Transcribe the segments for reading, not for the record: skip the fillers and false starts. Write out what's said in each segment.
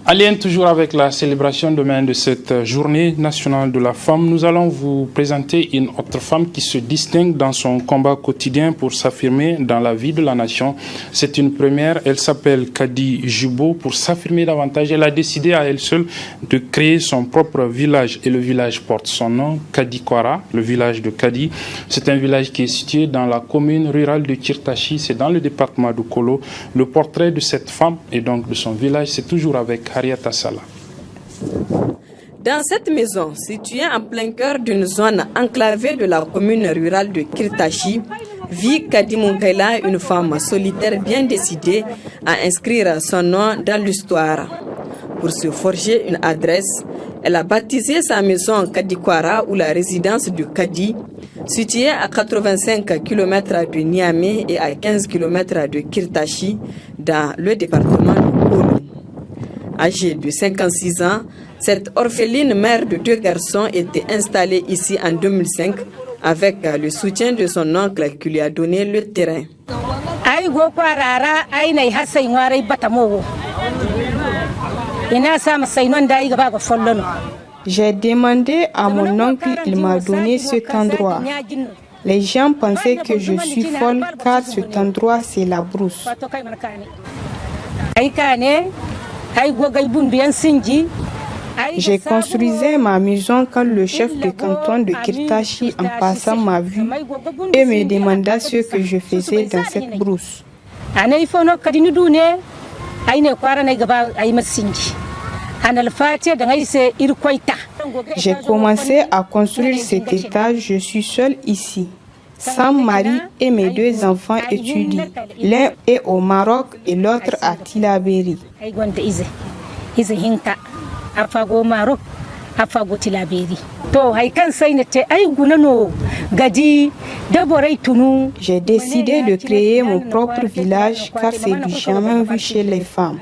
En lien toujours avec la célébration demain de cette journée nationale de la femme, nous allons vous présenter une autre femme qui se distingue dans son combat quotidien pour s'affirmer dans la vie de la nation. C'est une première, elle s'appelle Kadi Jubo. Pour s'affirmer davantage, elle a décidé à elle seule de créer son propre village et le village porte son nom, Kadi Kwara, le village de Kadi. C'est un village qui est situé dans la commune rurale de Kirtachi, c'est dans le département de Kolo. Le portrait de cette femme et donc de son village, c'est toujours avec Harriet Assala. Dans cette maison, située en plein cœur d'une zone enclavée de la commune rurale de Kirtachi, vit Kadi Munkaila, une femme solitaire bien décidée à inscrire son nom dans l'histoire. Pour se forger une adresse, elle a baptisé sa maison Kadi Kwara ou la résidence du Kadi, située à 85 km de Niamey et à 15 km de Kirtachi, dans le département de Kolo. Âgée de 56 ans, cette orpheline mère de 2 garçons était installée ici en 2005 avec le soutien de son oncle qui lui a donné le terrain. J'ai demandé à mon oncle, il m'a donné cet endroit. Les gens pensaient que je suis folle car cet endroit c'est la brousse. J'ai construisé ma maison quand le chef de canton de Kirtachi en passant m'a vu et me demanda ce que je faisais dans cette brousse. J'ai commencé à construire cet étage, je suis seule ici. Sans mari et mes 2 enfants étudient. L'un est au Maroc et l'autre à Tilaberi. J'ai décidé de créer mon propre village car c'est du jamais vu chez les femmes.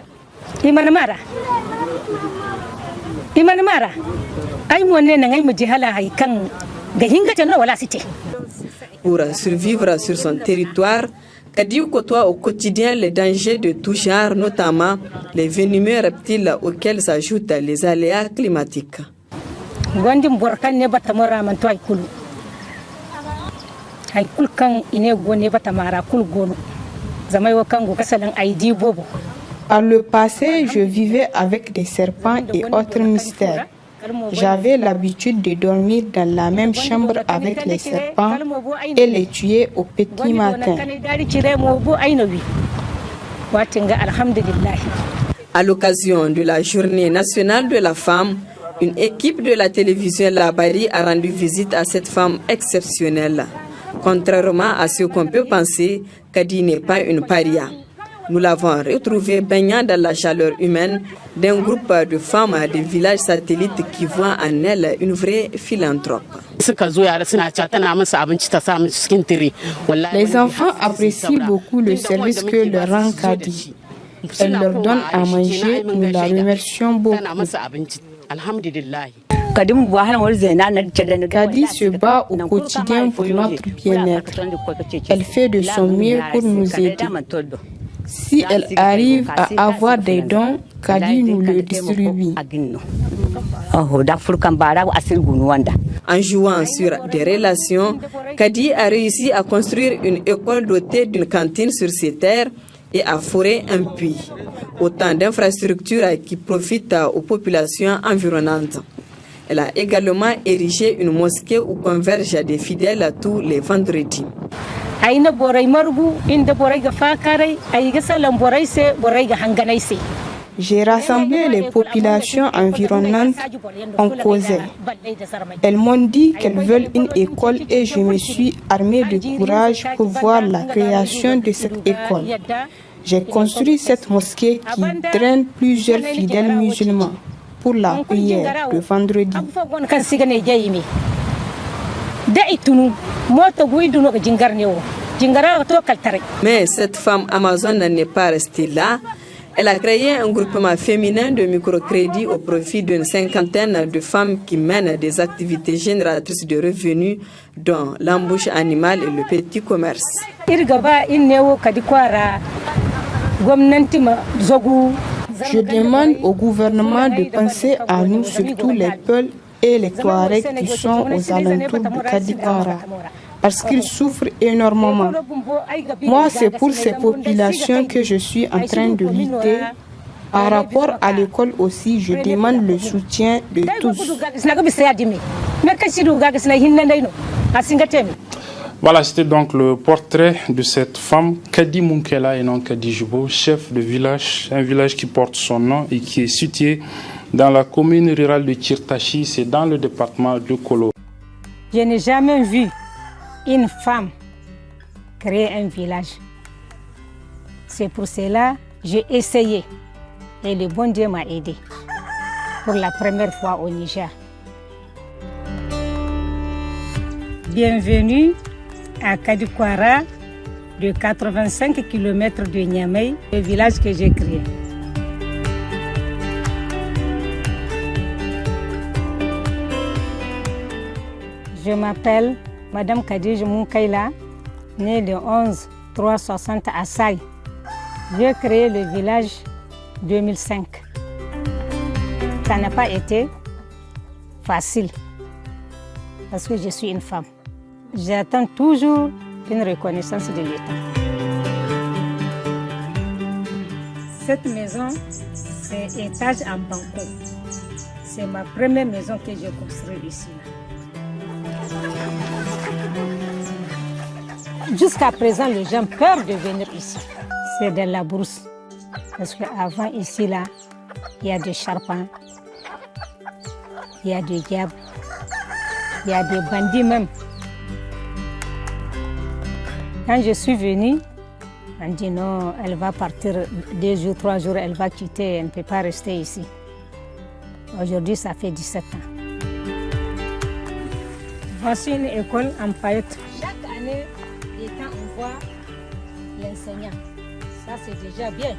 Pour survivre sur son territoire, Kadi côtoie au quotidien les dangers de tout genre, notamment les venimeux reptiles auxquels s'ajoutent les aléas climatiques. Par le passé, je vivais avec des serpents et autres mystères. J'avais l'habitude de dormir dans la même chambre avec les serpents et les tuer au petit matin. À l'occasion de la Journée nationale de la femme, une équipe de la télévision Labari a rendu visite à cette femme exceptionnelle. Contrairement à ce qu'on peut penser, Kadi n'est pas une paria. Nous l'avons retrouvée baignant dans la chaleur humaine d'un groupe de femmes des villages satellites qui voient en elle une vraie philanthrope. Les enfants apprécient beaucoup le service que leur rend Kadi. Elle leur donne à manger, nous la remercions beaucoup. Kadi se bat au quotidien pour notre bien-être. Elle fait de son mieux pour nous aider. Si elle arrive à avoir des dons, Kadi nous le distribue. En jouant sur des relations, Kadi a réussi à construire une école dotée d'une cantine sur ses terres et à forer un puits. Autant d'infrastructures qui profitent aux populations environnantes. Elle a également érigé une mosquée où convergent des fidèles tous les vendredis. J'ai rassemblé les populations environnantes, on causait. Elles m'ont dit qu'elles veulent une école et je me suis armée de courage pour voir la création de cette école. J'ai construit cette mosquée qui draine plusieurs fidèles musulmans pour la prière de vendredi. Mais cette femme amazone n'est pas restée là. Elle a créé un groupement féminin de microcrédit au profit d'une 50aine de femmes qui mènent des activités génératrices de revenus, dont l'embauche animale et le petit commerce. Je demande au gouvernement de penser à nous, surtout les Peuls et les Touaregs qui sont aux alentours de Kadikwara, parce qu'ils souffrent énormément. Moi, c'est pour ces populations que je suis en train de lutter. Par rapport à l'école aussi, je demande le soutien de tous. Voilà, c'était donc le portrait de cette femme, Kadi Munkela et non Kadi Jubo, chef de village, un village qui porte son nom et qui est situé dans la commune rurale de Kirtachi, c'est dans le département de Kolo. Je n'ai jamais vu une femme créer un village. C'est pour cela que j'ai essayé. Et le bon Dieu m'a aidé pour la première fois au Niger. Bienvenue à Kadikwara, de 85 km de Niamey, le village que j'ai créé. Je m'appelle Madame Kadij Munkaila, née le 11-3-60 à Saï. J'ai créé le village 2005. Ça n'a pas été facile parce que je suis une femme. J'attends toujours une reconnaissance de l'État. Cette maison, c'est étage en banco. C'est ma première maison que j'ai construite ici. Jusqu'à présent, les gens ont peur de venir ici. C'est de la brousse. Parce qu'avant, ici, là, il y a des charpents, il y a des diables, il y a des bandits même. Quand je suis venue, on dit non, elle va partir 2 jours, 3 jours, elle va quitter, elle ne peut pas rester ici. Aujourd'hui, ça fait 17 ans. Voici une école en paillettes. Chaque année, on voit l'enseignant. Ça, c'est déjà bien.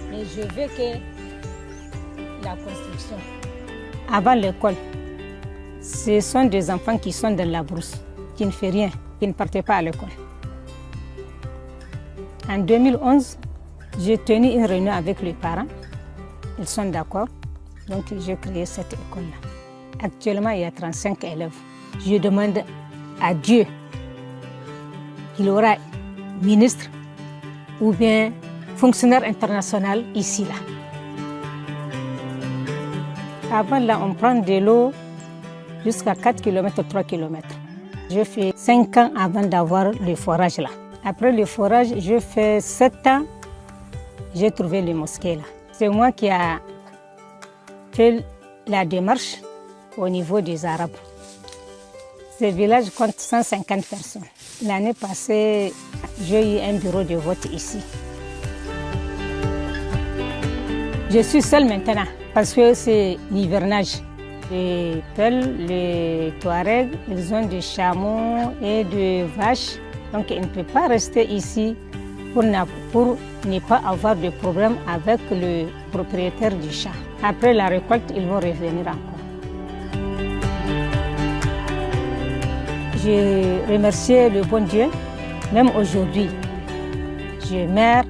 Mais je veux que la construction. Avant l'école, ce sont des enfants qui sont dans la brousse, qui ne font rien, qui ne partent pas à l'école. En 2011, j'ai tenu une réunion avec les parents. Ils sont d'accord. Donc, j'ai créé cette école-là. Actuellement, il y a 35 élèves. Je demande à Dieu qu'il aura ministre ou bien fonctionnaire international ici, là. Avant, là, on prend de l'eau jusqu'à 4 km, 3 km. Je fais 5 ans avant d'avoir le forage, là. Après le forage, je fais 7 ans, j'ai trouvé le mosquée, là. C'est moi qui ai fait la démarche au niveau des Arabes. Ce village compte 150 personnes. L'année passée, j'ai eu un bureau de vote ici. Je suis seule maintenant parce que c'est l'hivernage. Les Peuls, les Touaregs, ils ont des chameaux et des vaches. Donc ils ne peuvent pas rester ici pour ne pas avoir de problème avec le propriétaire du champ. Après la récolte, ils vont revenir encore. Je remercie le bon Dieu. Même aujourd'hui, je meurs,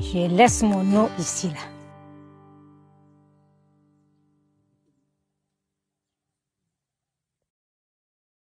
je laisse mon nom ici, là.